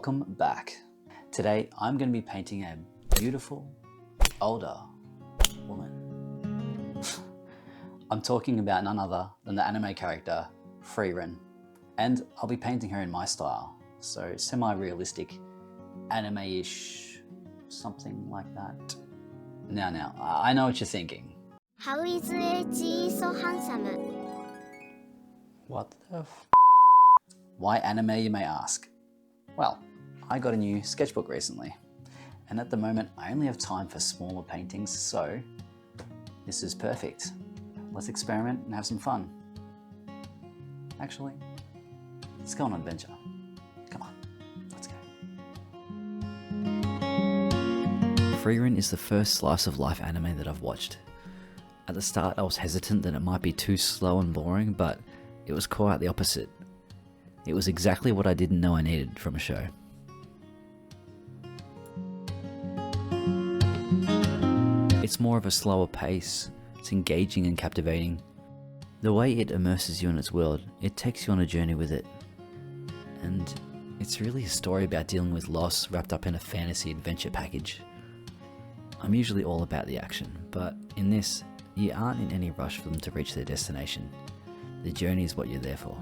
Welcome back. Today I'm going to be painting a beautiful, older woman. I'm talking about none other than the anime character Frieren, and I'll be painting her in my style, so semi-realistic, anime-ish, something like that. Now, I know what you're thinking. How is he so handsome? What the f***? Why anime, you may ask? Well, I got a new sketchbook recently, and at the moment I only have time for smaller paintings, so this is perfect. Let's experiment and have some fun. Actually, let's go on an adventure. Come on, let's go. Frieren is the first slice of life anime that I've watched. At the start I was hesitant that it might be too slow and boring, but it was quite the opposite. It was exactly what I didn't know I needed from a show. It's more of a slower pace, it's engaging and captivating. The way it immerses you in its world, it takes you on a journey with it. And it's really a story about dealing with loss wrapped up in a fantasy adventure package. I'm usually all about the action, but in this, you aren't in any rush for them to reach their destination. The journey is what you're there for.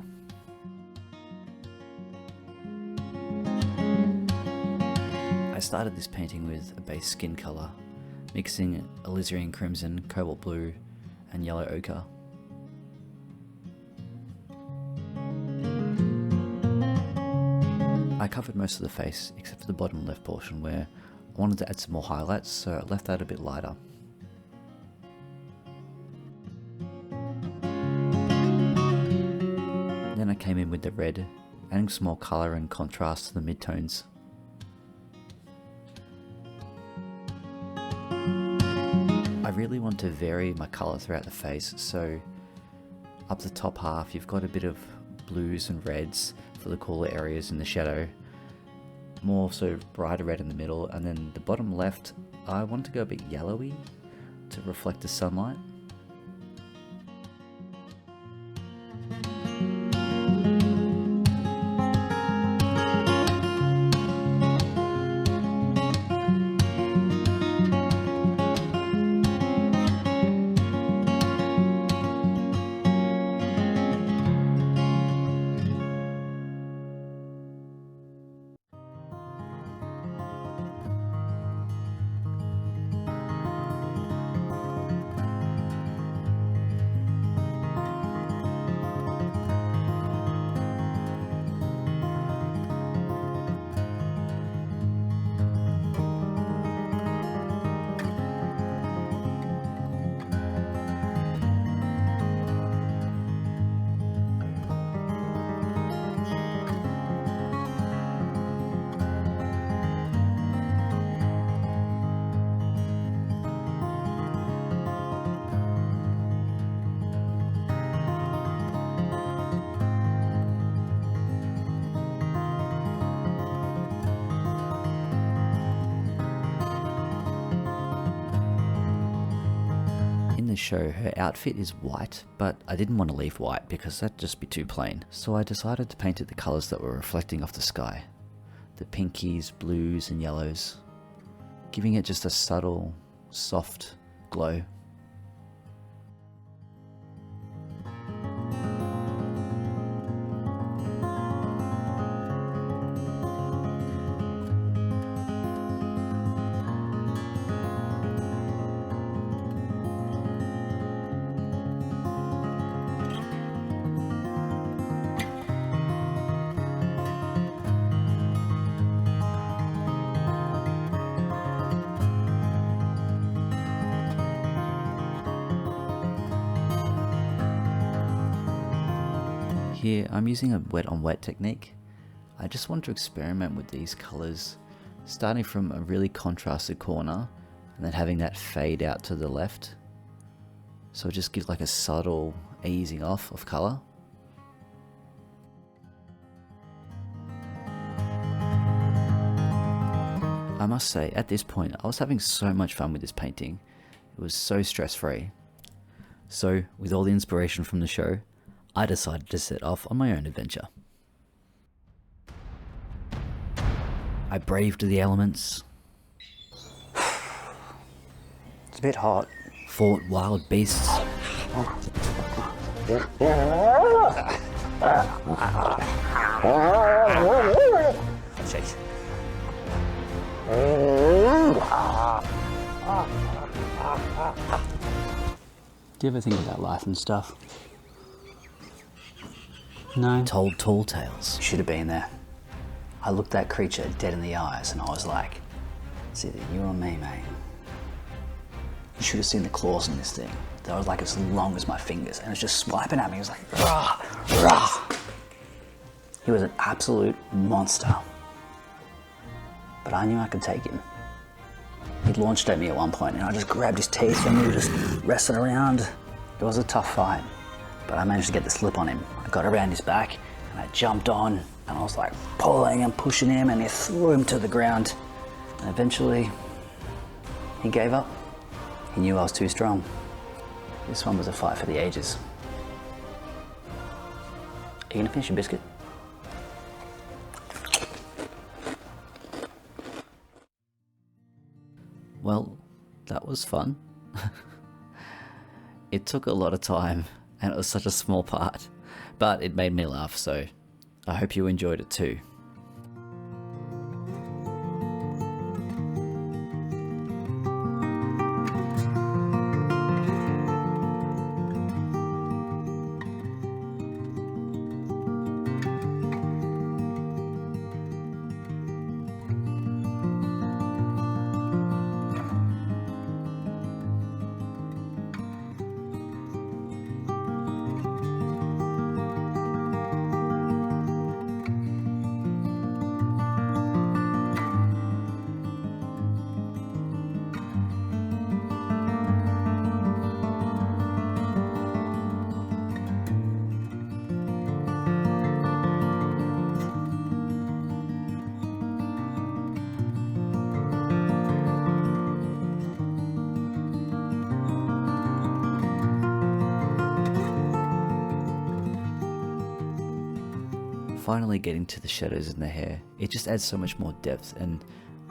I started this painting with a base skin colour, mixing alizarin crimson, cobalt blue and yellow ochre. I covered most of the face except for the bottom left portion where I wanted to add some more highlights, so I left that a bit lighter. Then I came in with the red, adding some more colour and contrast to the midtones. I really want to vary my colour throughout the face, so up the top half you've got a bit of blues and reds for the cooler areas in the shadow, more sort of brighter red in the middle, and then the bottom left I want to go a bit yellowy to reflect the sunlight. In the show, her outfit is white, but I didn't want to leave white because that'd just be too plain. So I decided to paint it the colours that were reflecting off the sky. The pinkies, blues and yellows, giving it just a subtle, soft glow. Here I'm using a wet on wet technique. I just want to experiment with these colours, starting from a really contrasted corner and then having that fade out to the left. So it just gives like a subtle easing off of colour. I must say, at this point I was having so much fun with this painting. It was so stress-free. So, with all the inspiration from the show, I decided to set off on my own adventure. I braved the elements. It's a bit hot. Fought wild beasts. Jeez. Do you ever think about life and stuff? No. Told tall tales. Should have been there. I looked that creature dead in the eyes and I was like, it's either you or me, mate. You should have seen the claws in this thing. They were like as long as my fingers and it was just swiping at me. It was like, rah, rah. He was an absolute monster. But I knew I could take him. He launched at me at one point and I just grabbed his teeth and we were just wrestling around. It was a tough fight, but I managed to get the slip on him. I got around his back and I jumped on and I was like pulling and pushing him and he threw him to the ground. And eventually he gave up. He knew I was too strong. This one was a fight for the ages. Are you gonna finish your biscuit? Well, that was fun. It took a lot of time and it was such a small part, but it made me laugh, so I hope you enjoyed it too. Finally getting to the shadows in the hair, it just adds so much more depth and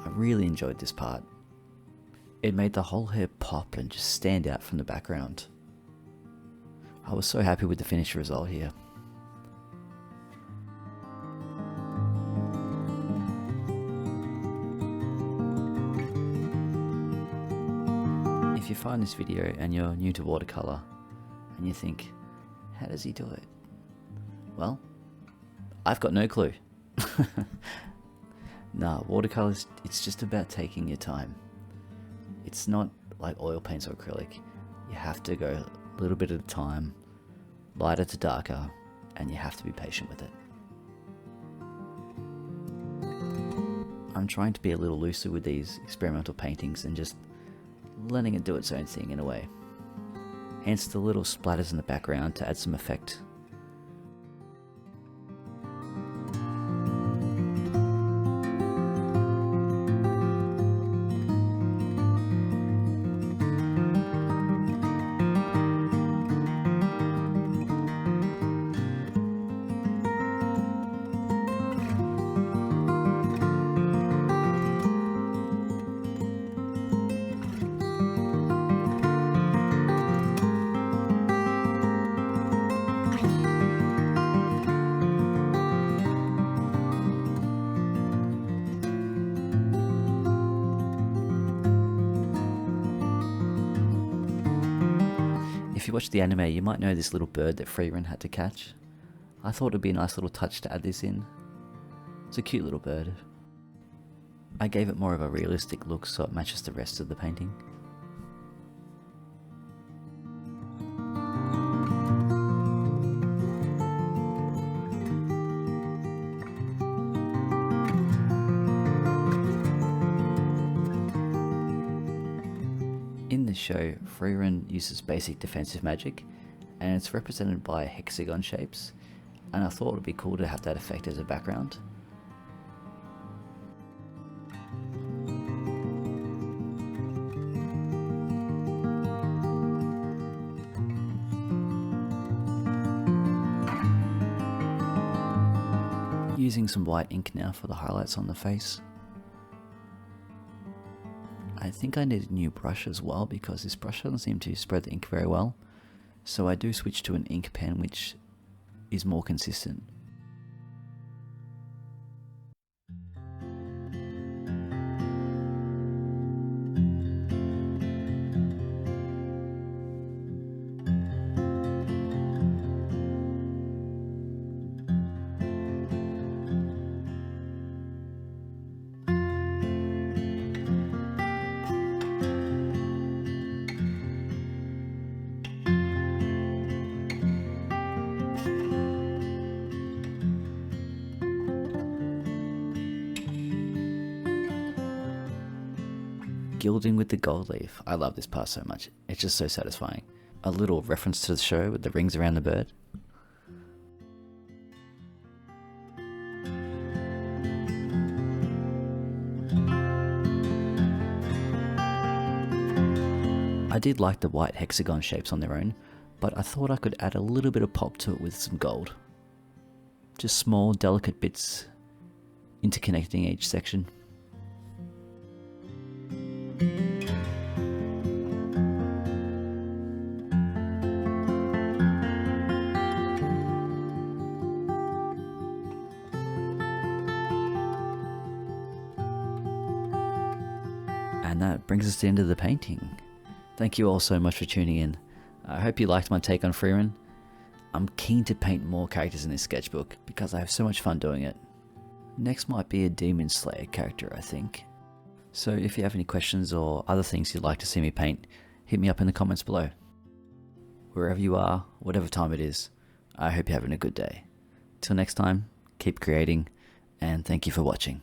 I really enjoyed this part. It made the whole hair pop and just stand out from the background. I was so happy with the finished result here. If you find this video and you're new to watercolor and you think, how does he do it? Well, I've got no clue. Nah, watercolors, it's just about taking your time. It's not like oil paints or acrylic. You have to go a little bit at a time, lighter to darker, and you have to be patient with it. I'm trying to be a little looser with these experimental paintings and just letting it do its own thing in a way. Hence the little splatters in the background to add some effect. If you watch the anime, you might know this little bird that Frieren had to catch. I thought it'd be a nice little touch to add this in. It's a cute little bird. I gave it more of a realistic look so it matches the rest of the painting. In this show, Frieren uses basic defensive magic, and it's represented by hexagon shapes, and I thought it would be cool to have that effect as a background. Using some white ink now for the highlights on the face. I think I need a new brush as well because this brush doesn't seem to spread the ink very well. So I do switch to an ink pen which is more consistent. Gilding with the gold leaf. I love this part so much. It's just so satisfying. A little reference to the show with the rings around the bird. I did like the white hexagon shapes on their own, but I thought I could add a little bit of pop to it with some gold. Just small, delicate bits interconnecting each section. And that brings us to the end of the painting. Thank you all so much for tuning in. I hope you liked my take on Frieren. I'm keen to paint more characters in this sketchbook because I have so much fun doing it. Next might be a Demon Slayer character, I think. So if you have any questions or other things you'd like to see me paint, hit me up in the comments below. Wherever you are, whatever time it is, I hope you're having a good day. Till next time, keep creating, and thank you for watching.